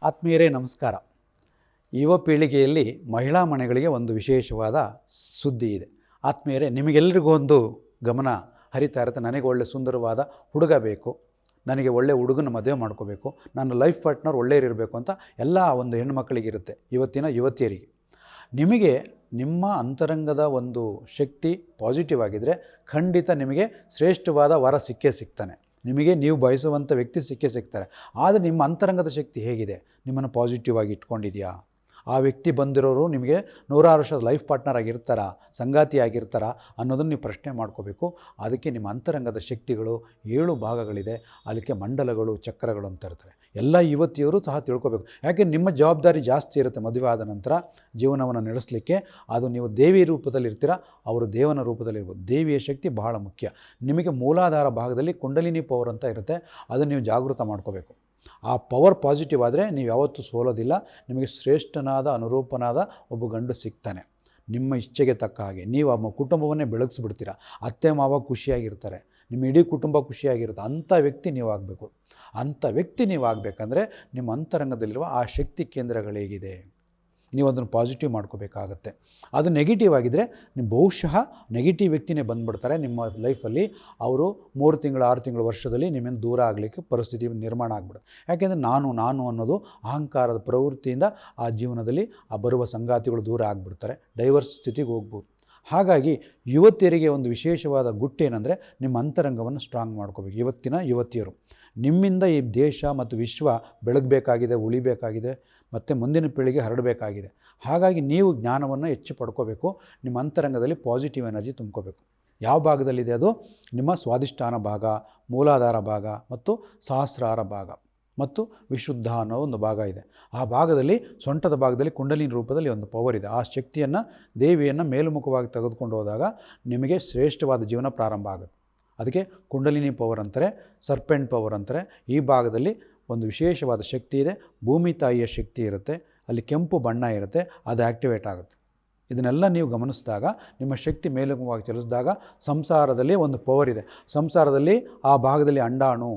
ಆತ್ಮೀಯರೇ ನಮಸ್ಕಾರ. ಯುವ ಪೀಳಿಗೆಯಲ್ಲಿ ಮಹಿಳಾ ಮನೆಗಳಿಗೆ ಒಂದು ವಿಶೇಷವಾದ ಸುದ್ದಿ ಇದೆ. ಆತ್ಮೀಯರೇ, ನಿಮಗೆಲ್ಲರಿಗೂ ಒಂದು ಗಮನ ಹರಿತಾ ಇರುತ್ತೆ. ನನಗೆ ಒಳ್ಳೆ ಸುಂದರವಾದ ಹುಡುಗ ಬೇಕು, ನನಗೆ ಒಳ್ಳೆ ಹುಡುಗನ ಮದುವೆ ಮಾಡ್ಕೋಬೇಕು, ನನ್ನ ಲೈಫ್ ಪಾರ್ಟ್ನರ್ ಒಳ್ಳೆಯರಿರಬೇಕು ಅಂತ ಎಲ್ಲ ಒಂದು ಹೆಣ್ಣುಮಕ್ಕಳಿಗಿರುತ್ತೆ, ಇವತ್ತಿನ ಯುವತಿಯರಿಗೆ. ನಿಮಗೆ ನಿಮ್ಮ ಅಂತರಂಗದ ಒಂದು ಶಕ್ತಿ ಪಾಸಿಟಿವ್ ಆಗಿದ್ದರೆ ಖಂಡಿತ ನಿಮಗೆ ಶ್ರೇಷ್ಠವಾದ ವರ ಸಿಕ್ಕೇ ಸಿಗ್ತಾನೆ. ನಿಮಗೆ ನೀವು ಬಯಸುವಂಥ ವ್ಯಕ್ತಿ ಸಿಕ್ಕೇ ಸಿಗ್ತಾರೆ. ಆದರೆ ನಿಮ್ಮ ಅಂತರಂಗದ ಶಕ್ತಿ ಹೇಗಿದೆ? ನಿಮ್ಮನ್ನು ಪಾಸಿಟಿವ್ ಆಗಿ ಇಟ್ಕೊಂಡಿದೆಯಾ? ಆ ವ್ಯಕ್ತಿ ಬಂದಿರೋರು ನಿಮಗೆ ನೂರಾರು ವರ್ಷದ ಲೈಫ್ ಪಾರ್ಟ್ನರ್ ಆಗಿರ್ತಾರಾ, ಸಂಗಾತಿ ಆಗಿರ್ತಾರಾ ಅನ್ನೋದನ್ನು ನೀವು ಪ್ರಶ್ನೆ ಮಾಡ್ಕೋಬೇಕು. ಅದಕ್ಕೆ ನಿಮ್ಮ ಅಂತರಂಗದ ಶಕ್ತಿಗಳು 7 ಭಾಗಗಳಿದೆ. ಅದಕ್ಕೆ ಮಂಡಲಗಳು, ಚಕ್ರಗಳು ಅಂತ ಇರ್ತಾರೆ. ಎಲ್ಲ ಯುವತಿಯರು ಸಹ ತಿಳ್ಕೊಬೇಕು. ಯಾಕೆ ನಿಮ್ಮ ಜವಾಬ್ದಾರಿ ಜಾಸ್ತಿ ಇರುತ್ತೆ. ಮದುವೆ ಆದ ನಂತರ ಜೀವನವನ್ನು ನಡೆಸಲಿಕ್ಕೆ ಅದು ನೀವು ದೇವಿ ರೂಪದಲ್ಲಿ ಇರ್ತೀರ, ಅವರು ದೇವನ ರೂಪದಲ್ಲಿರ್ಬೋದು. ದೇವಿಯ ಶಕ್ತಿ ಬಹಳ ಮುಖ್ಯ. ನಿಮಗೆ ಮೂಲಾಧಾರ ಭಾಗದಲ್ಲಿ ಕುಂಡಲಿನಿ ಪವರ್ ಅಂತ ಇರುತ್ತೆ, ಅದನ್ನು ನೀವು ಜಾಗೃತ ಮಾಡ್ಕೋಬೇಕು. ಆ ಪವರ್ ಪಾಸಿಟಿವ್ ಆದರೆ ನೀವು ಯಾವತ್ತೂ ಸೋಲೋದಿಲ್ಲ. ನಿಮಗೆ ಶ್ರೇಷ್ಠನಾದ ಅನುರೂಪನಾದ ಒಬ್ಬ ಗಂಡು ಸಿಗ್ತಾನೆ. ನಿಮ್ಮ ಇಚ್ಛೆಗೆ ತಕ್ಕ ಹಾಗೆ ನೀವು ಆ ಕುಟುಂಬವನ್ನೇ ಬೆಳಗಿಸ್ಬಿಡ್ತೀರ. ಅತ್ತೆ ಮಾವ ಖುಷಿಯಾಗಿರ್ತಾರೆ, ನಿಮ್ಮ ಇಡೀ ಕುಟುಂಬ ಖುಷಿಯಾಗಿರುತ್ತೆ. ಅಂಥ ವ್ಯಕ್ತಿ ನೀವು ಆಗಬೇಕು. ಅಂಥ ವ್ಯಕ್ತಿ ನೀವು ಆಗಬೇಕಂದ್ರೆ ನಿಮ್ಮ ಅಂತರಂಗದಲ್ಲಿರುವ ಆ ಶಕ್ತಿ ಕೇಂದ್ರಗಳು ಹೇಗಿದೆ, ನೀವು ಅದನ್ನು ಪಾಸಿಟಿವ್ ಮಾಡ್ಕೋಬೇಕಾಗತ್ತೆ. ಅದು ನೆಗೆಟಿವ್ ಆಗಿದ್ದರೆ ನೀವು ಬಹುಶಃ ನೆಗೆಟಿವ್ ವ್ಯಕ್ತಿನೇ ಬಂದುಬಿಡ್ತಾರೆ ನಿಮ್ಮ ಲೈಫಲ್ಲಿ. ಅವರು 3 ತಿಂಗಳು 6 ತಿಂಗಳು ವರ್ಷದಲ್ಲಿ ನಿಮ್ಮಿಂದ ದೂರ ಆಗಲಿಕ್ಕೆ ಪರಿಸ್ಥಿತಿ ನಿರ್ಮಾಣ ಆಗ್ಬಿಡುತ್ತೆ. ಯಾಕೆಂದರೆ ನಾನು ಅನ್ನೋದು ಅಹಂಕಾರದ ಪ್ರವೃತ್ತಿಯಿಂದ ಆ ಜೀವನದಲ್ಲಿ ಆ ಬರುವ ಸಂಗಾತಿಗಳು ದೂರ ಆಗಿಬಿಡ್ತಾರೆ, ಡೈವರ್ಸ್ ಸ್ಥಿತಿಗೆ ಹೋಗ್ಬೋದು. ಹಾಗಾಗಿ ಯುವತಿಯರಿಗೆ ಒಂದು ವಿಶೇಷವಾದ ಗುಟ್ಟೇನೆಂದರೆ ನಿಮ್ಮ ಅಂತರಂಗವನ್ನು ಸ್ಟ್ರಾಂಗ್ ಮಾಡ್ಕೋಬೇಕು. ಇವತ್ತಿನ ಯುವತಿಯರು, ನಿಮ್ಮಿಂದ ಈ ದೇಶ ಮತ್ತು ವಿಶ್ವ ಬೆಳಗಬೇಕಾಗಿದೆ, ಉಳಿಬೇಕಾಗಿದೆ, ಮತ್ತು ಮುಂದಿನ ಪೀಳಿಗೆ ಹರಡಬೇಕಾಗಿದೆ. ಹಾಗಾಗಿ ನೀವು ಜ್ಞಾನವನ್ನು ಹೆಚ್ಚು ಪಡ್ಕೋಬೇಕು. ನಿಮ್ಮ ಅಂತರಂಗದಲ್ಲಿ ಪಾಸಿಟಿವ್ ಎನರ್ಜಿ ತುಂಬ್ಕೋಬೇಕು. ಯಾವ ಭಾಗದಲ್ಲಿದೆ ಅದು? ನಿಮ್ಮ ಸ್ವಾಧಿಷ್ಠಾನ ಭಾಗ, ಮೂಲಾಧಾರ ಭಾಗ ಮತ್ತು ಸಹಸ್ರಾರ ಭಾಗ ಮತ್ತು ವಿಶುದ್ಧ ಅನ್ನೋ ಒಂದು ಭಾಗ ಇದೆ. ಆ ಭಾಗದಲ್ಲಿ ಸೊಂಟದ ಭಾಗದಲ್ಲಿ ಕುಂಡಲಿನಿ ರೂಪದಲ್ಲಿ ಒಂದು ಪವರ್ ಇದೆ. ಆ ಶಕ್ತಿಯನ್ನು, ದೇವಿಯನ್ನು ಮೇಲ್ಮುಖವಾಗಿ ತೆಗೆದುಕೊಂಡು ಹೋದಾಗ ನಿಮಗೆ ಶ್ರೇಷ್ಠವಾದ ಜೀವನ ಪ್ರಾರಂಭ ಆಗುತ್ತೆ. ಅದಕ್ಕೆ ಕುಂಡಲಿನಿ ಪವರ್ ಅಂತಾರೆ, ಸರ್ಪೆಂಟ್ ಪವರ್ ಅಂತಾರೆ. ಈ ಭಾಗದಲ್ಲಿ ಒಂದು ವಿಶೇಷವಾದ ಶಕ್ತಿ ಇದೆ. ಭೂಮಿ ತಾಯಿಯ ಶಕ್ತಿ ಇರುತ್ತೆ, ಅಲ್ಲಿ ಕೆಂಪು ಬಣ್ಣ ಇರುತ್ತೆ, ಅದು ಆ್ಯಕ್ಟಿವೇಟ್ ಆಗುತ್ತೆ. ಇದನ್ನೆಲ್ಲ ನೀವು ಗಮನಿಸಿದಾಗ ನಿಮ್ಮ ಶಕ್ತಿ ಮೇಲ್ಮುಖವಾಗಿ ಚಲಿಸಿದಾಗ ಸಂಸಾರದಲ್ಲಿ ಒಂದು ಪವರ್ ಇದೆ. ಸಂಸಾರದಲ್ಲಿ ಆ ಭಾಗದಲ್ಲಿ ಅಂಡಾಣು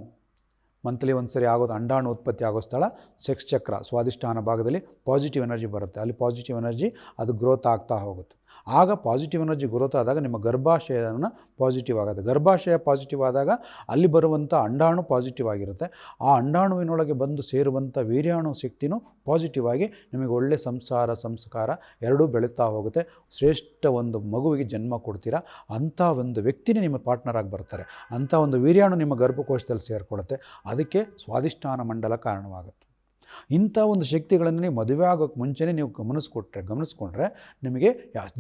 ಮಂತ್ಲಿ ಒಂದು ಸರಿ ಆಗೋದು, ಅಂಡಾಣು ಉತ್ಪತ್ತಿ ಆಗೋ ಸ್ಥಳ ಸೆಕ್ಸ್ ಚಕ್ರ, ಸ್ವಾಧಿಷ್ಠಾನ ಭಾಗದಲ್ಲಿ ಪಾಸಿಟಿವ್ ಎನರ್ಜಿ ಬರುತ್ತೆ. ಅಲ್ಲಿ ಪಾಸಿಟಿವ್ ಎನರ್ಜಿ ಅದು ಗ್ರೋತ್ ಆಗ್ತಾ ಹೋಗುತ್ತೆ. ಆಗ ಪಾಸಿಟಿವ್ ಎನರ್ಜಿ ಗ್ರೋತ್ ಆದಾಗ ನಿಮ್ಮ ಗರ್ಭಾಶಯನ ಪಾಸಿಟಿವ್ ಆಗುತ್ತೆ. ಗರ್ಭಾಶಯ ಪಾಸಿಟಿವ್ ಆದಾಗ ಅಲ್ಲಿ ಬರುವಂಥ ಅಂಡಾಣು ಪಾಸಿಟಿವ್ ಆಗಿರುತ್ತೆ. ಆ ಅಂಡಾಣುವಿನೊಳಗೆ ಬಂದು ಸೇರುವಂಥ ವೀರ್ಯಾಣು ಶಕ್ತಿನೂ ಪಾಸಿಟಿವ್ ಆಗಿ ನಿಮಗೆ ಒಳ್ಳೆ ಸಂಸ್ಕಾರ ಎರಡೂ ಬೆಳೀತಾ ಹೋಗುತ್ತೆ. ಶ್ರೇಷ್ಠ ಒಂದು ಮಗುವಿಗೆ ಜನ್ಮ ಕೊಡ್ತೀರಾ. ಅಂಥ ಒಂದು ವ್ಯಕ್ತಿನೇ ನಿಮ್ಮ ಪಾರ್ಟ್ನರ್ ಆಗಿ ಬರ್ತಾರೆ. ಅಂಥ ಒಂದು ವೀರ್ಯಾಣು ನಿಮ್ಮ ಗರ್ಭಕೋಶದಲ್ಲಿ ಸೇರಿಕೊಳ್ಳುತ್ತೆ. ಅದಕ್ಕೆ ಸ್ವಾಧಿಷ್ಠಾನ ಮಂಡಲ ಕಾರಣವಾಗುತ್ತೆ. ಇಂಥ ಒಂದು ಶಕ್ತಿಗಳನ್ನು ನೀವು ಮದುವೆ ಆಗೋಕ್ಕೆ ಮುಂಚೆನೇ ನೀವು ಗಮನಿಸ್ಕೊಂಡ್ರೆ ನಿಮಗೆ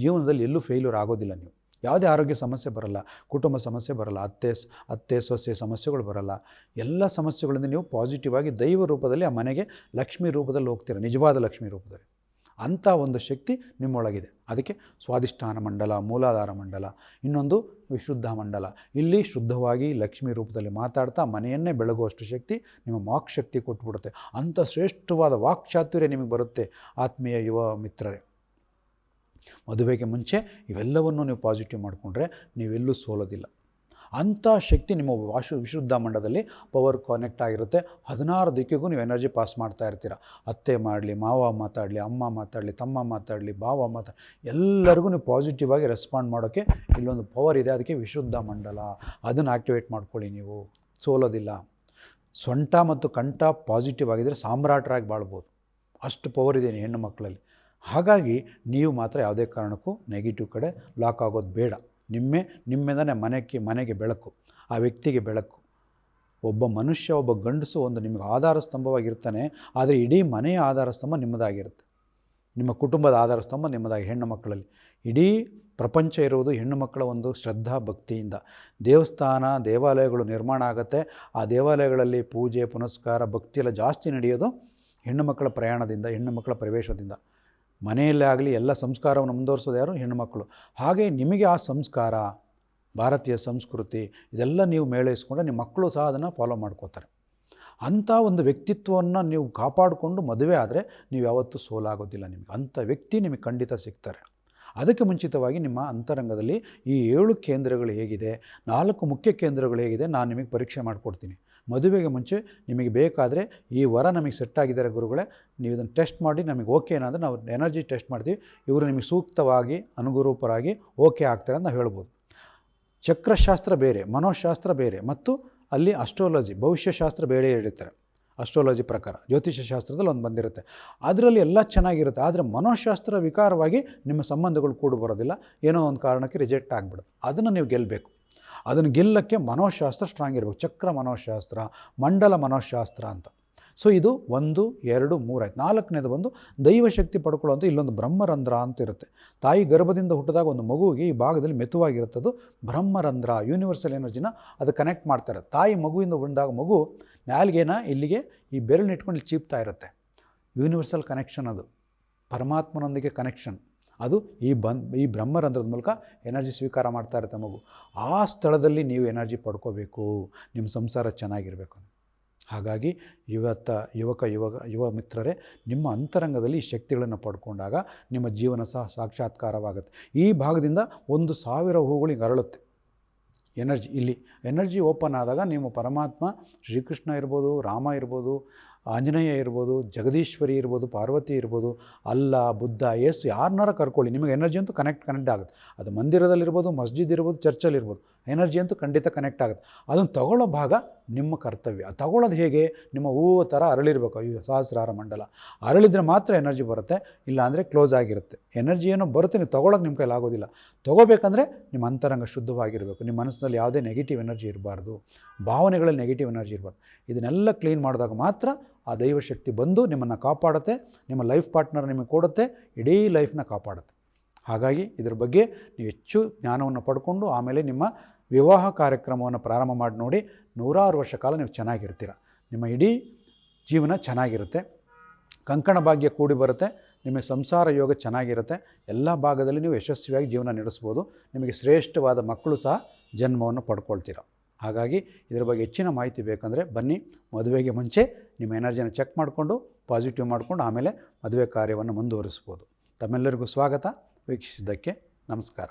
ಜೀವನದಲ್ಲಿ ಎಲ್ಲೂ ಫೇಲ್ಯೂರ್ ಆಗೋದಿಲ್ಲ. ನೀವು ಯಾವುದೇ ಆರೋಗ್ಯ ಸಮಸ್ಯೆ ಬರಲ್ಲ, ಕುಟುಂಬ ಸಮಸ್ಯೆ ಬರಲ್ಲ, ಅತ್ತೆ ಸೊಸೆ ಸಮಸ್ಯೆಗಳು ಬರಲ್ಲ. ಎಲ್ಲ ಸಮಸ್ಯೆಗಳಿಂದ ನೀವು ಪಾಸಿಟಿವ್ ಆಗಿ ದೈವ ರೂಪದಲ್ಲಿ ಆ ಮನೆಗೆ ಲಕ್ಷ್ಮೀ ರೂಪದಲ್ಲಿ ಹೋಗ್ತೀರ, ನಿಜವಾದ ಲಕ್ಷ್ಮೀ ರೂಪದಲ್ಲಿ. ಅಂಥ ಒಂದು ಶಕ್ತಿ ನಿಮ್ಮೊಳಗಿದೆ. ಅದಕ್ಕೆ ಸ್ವಾಧಿಷ್ಠಾನ ಮಂಡಲ, ಮೂಲಾಧಾರ ಮಂಡಲ, ಇನ್ನೊಂದು ವಿಶುದ್ಧ ಮಂಡಲ. ಇಲ್ಲಿ ಶುದ್ಧವಾಗಿ ಲಕ್ಷ್ಮೀ ರೂಪದಲ್ಲಿ ಮಾತಾಡ್ತಾ ಮನೆಯನ್ನೇ ಬೆಳಗುವಷ್ಟು ಶಕ್ತಿ ನಿಮ್ಮ ವಾಕ್ ಶಕ್ತಿ ಕೊಟ್ಬಿಡುತ್ತೆ. ಅಂಥ ಶ್ರೇಷ್ಠವಾದ ವಾಕ್ಚಾತುರ್ಯ ನಿಮಗೆ ಬರುತ್ತೆ. ಆತ್ಮೀಯ ಯುವ ಮಿತ್ರರೇ, ಮದುವೆಗೆ ಮುಂಚೆ ಇವೆಲ್ಲವನ್ನು ನೀವು ಪಾಸಿಟಿವ್ ಮಾಡಿಕೊಂಡ್ರೆ ನೀವೆಲ್ಲೂ ಸೋಲೋದಿಲ್ಲ. ಅಂಥ ಶಕ್ತಿ ನಿಮ್ಮ ವಿಶುದ್ಧ ಮಂಡಲದಲ್ಲಿ ಪವರ್ ಕನೆಕ್ಟ್ ಆಗಿರುತ್ತೆ. 16 ದಿಕ್ಕಿಗೂ ನೀವು ಎನರ್ಜಿ ಪಾಸ್ ಮಾಡ್ತಾ ಇರ್ತೀರ. ಅತ್ತೆ ಮಾಡಲಿ, ಮಾವ ಮಾತಾಡಲಿ, ಅಮ್ಮ ಮಾತಾಡಲಿ, ತಮ್ಮ ಮಾತಾಡಲಿ, ಭಾವ ಎಲ್ಲರಿಗೂ ನೀವು ಪಾಸಿಟಿವ್ ಆಗಿ ರೆಸ್ಪಾಂಡ್ ಮಾಡೋಕ್ಕೆ ಇಲ್ಲೊಂದು ಪವರ್ ಇದೆ. ಅದಕ್ಕೆ ವಿಶುದ್ಧ ಮಂಡಲ. ಅದನ್ನು ಆ್ಯಕ್ಟಿವೇಟ್ ಮಾಡ್ಕೊಳ್ಳಿ, ನೀವು ಸೋಲೋದಿಲ್ಲ. ಸೊಂಟ ಮತ್ತು ಕಂಠ ಪಾಸಿಟಿವ್ ಆಗಿದ್ದರೆ ಸಾಮ್ರಾಟರಾಗಿ ಬಾಳ್ಬೋದು. ಅಷ್ಟು ಪವರ್ ಇದೆ ಹೆಣ್ಣು ಮಕ್ಕಳಲ್ಲಿ. ಹಾಗಾಗಿ ನೀವು ಮಾತ್ರ ಯಾವುದೇ ಕಾರಣಕ್ಕೂ ನೆಗೆಟಿವ್ ಕಡೆ ಲಾಕ್ ಆಗೋದು ಬೇಡ. ನಿಮ್ಮಿಂದನೇ ಮನೆಗೆ ಬೆಳಕು, ಆ ವ್ಯಕ್ತಿಗೆ ಬೆಳಕು. ಒಬ್ಬ ಮನುಷ್ಯ, ಒಬ್ಬ ಗಂಡಸು ಒಂದು ನಿಮಗೆ ಆಧಾರ ಸ್ತಂಭವಾಗಿರ್ತಾನೆ. ಆದರೆ ಇಡೀ ಮನೆಯ ಆಧಾರ ಸ್ತಂಭ ನಿಮ್ಮದಾಗಿರುತ್ತೆ. ನಿಮ್ಮ ಕುಟುಂಬದ ಆಧಾರ ಸ್ತಂಭ ನಿಮ್ಮದಾಗಿ. ಹೆಣ್ಣು ಮಕ್ಕಳಲ್ಲಿ ಇಡೀ ಪ್ರಪಂಚ ಇರುವುದು ಹೆಣ್ಣು ಮಕ್ಕಳ ಒಂದು ಶ್ರದ್ಧಾ ಭಕ್ತಿಯಿಂದ. ದೇವಾಲಯಗಳು ನಿರ್ಮಾಣ ಆಗುತ್ತೆ. ಆ ದೇವಾಲಯಗಳಲ್ಲಿ ಪೂಜೆ ಪುನಸ್ಕಾರ ಭಕ್ತಿಯೆಲ್ಲ ಜಾಸ್ತಿ ನಡೆಯೋದು ಹೆಣ್ಣು ಮಕ್ಕಳ ಪ್ರಯಾಣದಿಂದ, ಹೆಣ್ಣು ಮಕ್ಕಳ ಪ್ರವೇಶದಿಂದ. ಮನೆಯಲ್ಲೇ ಆಗಲಿ ಎಲ್ಲ ಸಂಸ್ಕಾರವನ್ನು ಮುಂದುವರಿಸೋದು ಯಾರು? ಹೆಣ್ಣುಮಕ್ಕಳು. ಹಾಗೆ ನಿಮಗೆ ಆ ಸಂಸ್ಕಾರ, ಭಾರತೀಯ ಸಂಸ್ಕೃತಿ ಇದೆಲ್ಲ ನೀವು ಮೇಳೈಸ್ಕೊಂಡ್ರೆ ನಿಮ್ಮ ಮಕ್ಕಳು ಸಹ ಅದನ್ನು ಫಾಲೋ ಮಾಡ್ಕೋತಾರೆ. ಅಂಥ ಒಂದು ವ್ಯಕ್ತಿತ್ವವನ್ನು ನೀವು ಕಾಪಾಡಿಕೊಂಡು ಮದುವೆ ಆದರೆ ನೀವು ಯಾವತ್ತೂ ಸೋಲಾಗೋದಿಲ್ಲ. ನಿಮಗೆ ಅಂಥ ವ್ಯಕ್ತಿ ನಿಮಗೆ ಖಂಡಿತ ಸಿಗ್ತಾರೆ. ಅದಕ್ಕೆ ಮುಂಚಿತವಾಗಿ ನಿಮ್ಮ ಅಂತರಂಗದಲ್ಲಿ ಈ 7 ಕೇಂದ್ರಗಳು ಹೇಗಿದೆ, 4 ಮುಖ್ಯ ಕೇಂದ್ರಗಳು ಹೇಗಿದೆ ನಾನು ನಿಮಗೆ ಪರೀಕ್ಷೆ ಮಾಡಿಕೊಡ್ತೀನಿ. ಮದುವೆಗೆ ಮುಂಚೆ ನಿಮಗೆ ಬೇಕಾದರೆ ಈ ವರ ನಮಗೆ ಸೆಟ್ ಆಗಿದ್ದಾರೆ ಗುರುಗಳೇ, ನೀವು ಇದನ್ನು ಟೆಸ್ಟ್ ಮಾಡಿ ನಮಗೆ ಓಕೆ ಏನಾದರೆ ನಾವು ಎನರ್ಜಿ ಟೆಸ್ಟ್ ಮಾಡ್ತೀವಿ, ಇವರು ನಿಮಗೆ ಸೂಕ್ತವಾಗಿ ಅನುರೂಪರಾಗಿ ಓಕೆ ಆಗ್ತಾರೆ ಅಂತ ನಾವು ಹೇಳ್ಬೋದು. ಚಕ್ರಶಾಸ್ತ್ರ ಬೇರೆ, ಮನೋಶಾಸ್ತ್ರ ಬೇರೆ, ಮತ್ತು ಅಲ್ಲಿ ಅಸ್ಟ್ರಾಲಜಿ ಭವಿಷ್ಯಶಾಸ್ತ್ರ ಬೇರೆ ಇರ್ತಾರೆ. ಅಸ್ಟ್ರಾಲಜಿ ಪ್ರಕಾರ ಜ್ಯೋತಿಷ್ಯ ಶಾಸ್ತ್ರದಲ್ಲಿ ಒಂದು ಬಂದಿರುತ್ತೆ, ಅದರಲ್ಲಿ ಎಲ್ಲ ಚೆನ್ನಾಗಿರುತ್ತೆ. ಆದರೆ ಮನೋಶಾಸ್ತ್ರ ವಿಕಾರವಾಗಿ ನಿಮ್ಮ ಸಂಬಂಧಗಳು ಕೂಡ ಬರೋದಿಲ್ಲ, ಏನೋ ಒಂದು ಕಾರಣಕ್ಕೆ ರಿಜೆಕ್ಟ್ ಆಗಿಬಿಡುತ್ತೆ. ಅದನ್ನು ನೀವು ಗೆಲ್ಲಬೇಕು. ಅದನ್ನು ಗೆಲ್ಲಕ್ಕೆ ಮನೋಶಾಸ್ತ್ರ ಸ್ಟ್ರಾಂಗ್ ಇರಬೇಕು. ಚಕ್ರ ಮನೋಶಾಸ್ತ್ರ, ಮಂಡಲ ಮನೋಶಾಸ್ತ್ರ ಅಂತ. ಸೊ ಇದು 1, 2, 3 ಆಯ್ತು. 4ನೇದು ಬಂದು ದೈವಶಕ್ತಿ ಪಡ್ಕೊಳ್ಳೋಂಥ ಇಲ್ಲೊಂದು ಬ್ರಹ್ಮರಂಧ್ರ ಅಂತ ಇರುತ್ತೆ. ತಾಯಿ ಗರ್ಭದಿಂದ ಹುಟ್ಟಿದಾಗ ಒಂದು ಮಗುವಿಗೆ ಈ ಭಾಗದಲ್ಲಿ ಮೆತುವಾಗಿರುತ್ತದು ಬ್ರಹ್ಮರಂಧ್ರ, ಯೂನಿವರ್ಸಲ್ ಎನರ್ಜಿನ ಅದು ಕನೆಕ್ಟ್ ಮಾಡ್ತಾರೆ. ತಾಯಿ ಮಗುವಿಂದ ಬಂದಾಗ ಮಗು ನಾಲ್ಗೆನ ಇಲ್ಲಿಗೆ ಈ ಬೆರಳನ್ನ ಇಟ್ಕೊಂಡು ಇಲ್ಲಿ ಚೀಪ್ತಾ ಇರುತ್ತೆ. ಯೂನಿವರ್ಸಲ್ ಕನೆಕ್ಷನ್, ಅದು ಪರಮಾತ್ಮನೊಂದಿಗೆ ಕನೆಕ್ಷನ್. ಅದು ಈ ಬ್ರಹ್ಮರಂಧ್ರದ ಮೂಲಕ ಎನರ್ಜಿ ಸ್ವೀಕಾರ ಮಾಡ್ತಾ ಇರುತ್ತೆ ಮಗು. ಆ ಸ್ಥಳದಲ್ಲಿ ನೀವು ಎನರ್ಜಿ ಪಡ್ಕೋಬೇಕು, ನಿಮ್ಮ ಸಂಸಾರ ಚೆನ್ನಾಗಿರಬೇಕು. ಹಾಗಾಗಿ ಯುವ ಮಿತ್ರರೇ, ನಿಮ್ಮ ಅಂತರಂಗದಲ್ಲಿ ಈ ಶಕ್ತಿಗಳನ್ನು ಪಡ್ಕೊಂಡಾಗ ನಿಮ್ಮ ಜೀವನ ಸಹ ಸಾಕ್ಷಾತ್ಕಾರವಾಗುತ್ತೆ. ಈ ಭಾಗದಿಂದ 1,000 ಹೂಗಳಿಗೆ ಅರಳುತ್ತೆ ಎನರ್ಜಿ. ಇಲ್ಲಿ ಎನರ್ಜಿ ಓಪನ್ ಆದಾಗ ನಿಮ್ಮ ಪರಮಾತ್ಮ ಶ್ರೀಕೃಷ್ಣ ಇರ್ಬೋದು, ರಾಮ ಇರ್ಬೋದು, ಆಂಜನೇಯ ಇರ್ಬೋದು, ಜಗದೀಶ್ವರಿ ಇರ್ಬೋದು, ಪಾರ್ವತಿ ಇರ್ಬೋದು, ಅಲ್ಲ, ಬುದ್ಧ, ಯೇಸು, ಯಾರನ್ನಾರ ಕರ್ಕೊಳ್ಳಿ, ನಿಮಗೆ ಎನರ್ಜಿ ಅಂತೂ ಕನೆಕ್ಟ್ ಆಗುತ್ತೆ. ಅದು ಮಂದಿರದಲ್ಲಿರ್ಬೋದು, ಮಸ್ಜಿದ್ ಇರ್ಬೋದು, ಚರ್ಚಲ್ಲಿರ್ಬೋದು, ಎನರ್ಜಿ ಅಂತೂ ಖಂಡಿತ ಕನೆಕ್ಟ್ ಆಗುತ್ತೆ. ಅದನ್ನು ತಗೊಳ್ಳೋ ಭಾಗ ನಿಮ್ಮ ಕರ್ತವ್ಯ. ತಗೊಳ್ಳೋದು ಹೇಗೆ? ನಿಮ್ಮ ಹೂವು ಥರ ಅರಳಿರಬೇಕು. ಸಹಸ್ರಾರ ಮಂಡಲ ಅರಳಿದ್ರೆ ಮಾತ್ರ ಎನರ್ಜಿ ಬರುತ್ತೆ, ಇಲ್ಲ ಅಂದರೆ ಕ್ಲೋಸ್ ಆಗಿರುತ್ತೆ. ಎನರ್ಜಿ ಏನೋ ಬರುತ್ತೆ, ನೀವು ತೊಗೊಳಕ್ಕೆ ನಿಮ್ಮ ಕೈಲಿ ಆಗೋದಿಲ್ಲ. ತೊಗೋಬೇಕಂದ್ರೆ ನಿಮ್ಮ ಅಂತರಂಗ ಶುದ್ಧವಾಗಿರಬೇಕು. ನಿಮ್ಮ ಮನಸ್ಸಿನಲ್ಲಿ ಯಾವುದೇ ನೆಗೆಟಿವ್ ಎನರ್ಜಿ ಇರಬಾರ್ದು, ಭಾವನೆಗಳಲ್ಲಿ ನೆಗೆಟಿವ್ ಎನರ್ಜಿ ಇರಬಾರ್ದು. ಇದನ್ನೆಲ್ಲ ಕ್ಲೀನ್ ಮಾಡಿದಾಗ ಮಾತ್ರ ಆ ದೈವಶಕ್ತಿ ಬಂದು ನಿಮ್ಮನ್ನು ಕಾಪಾಡುತ್ತೆ, ನಿಮ್ಮ ಲೈಫ್ ಪಾರ್ಟ್ನರ್ ನಿಮಗೆ ಕೊಡುತ್ತೆ, ಇಡೀ ಲೈಫ್ನ ಕಾಪಾಡುತ್ತೆ. ಹಾಗಾಗಿ ಇದ್ರ ಬಗ್ಗೆ ನೀವು ಹೆಚ್ಚು ಜ್ಞಾನವನ್ನು ಪಡ್ಕೊಂಡು ಆಮೇಲೆ ನಿಮ್ಮ ವಿವಾಹ ಕಾರ್ಯಕ್ರಮವನ್ನು ಪ್ರಾರಂಭ ಮಾಡಿ ನೋಡಿ. 100 ವರ್ಷ ಕಾಲ ನೀವು ಚೆನ್ನಾಗಿರ್ತೀರ, ನಿಮ್ಮ ಇಡೀ ಜೀವನ ಚೆನ್ನಾಗಿರುತ್ತೆ, ಕಂಕಣ ಭಾಗ್ಯ ಕೂಡಿ ಬರುತ್ತೆ, ನಿಮಗೆ ಸಂಸಾರ ಯೋಗ ಚೆನ್ನಾಗಿರುತ್ತೆ, ಎಲ್ಲ ಭಾಗದಲ್ಲಿ ನೀವು ಯಶಸ್ವಿಯಾಗಿ ಜೀವನ ನಡೆಸ್ಬೋದು. ನಿಮಗೆ ಶ್ರೇಷ್ಠವಾದ ಮಕ್ಕಳು ಸಹ ಜನ್ಮವನ್ನು ಪಡ್ಕೊಳ್ತೀರ. ಹಾಗಾಗಿ ಇದರ ಬಗ್ಗೆ ಹೆಚ್ಚಿನ ಮಾಹಿತಿ ಬೇಕಂದರೆ ಬನ್ನಿ, ಮದುವೆಗೆ ಮುಂಚೆ ನಿಮ್ಮ ಎನರ್ಜಿನ ಚೆಕ್ ಮಾಡಿಕೊಂಡು ಪಾಸಿಟಿವ್ ಮಾಡಿಕೊಂಡು ಆಮೇಲೆ ಮದುವೆ ಕಾರ್ಯವನ್ನು ಮುಂದುವರಿಸ್ಬೋದು. ತಮ್ಮೆಲ್ಲರಿಗೂ ಸ್ವಾಗತ. ವೀಕ್ಷಿಸಿದ್ದಕ್ಕೆ ನಮಸ್ಕಾರ.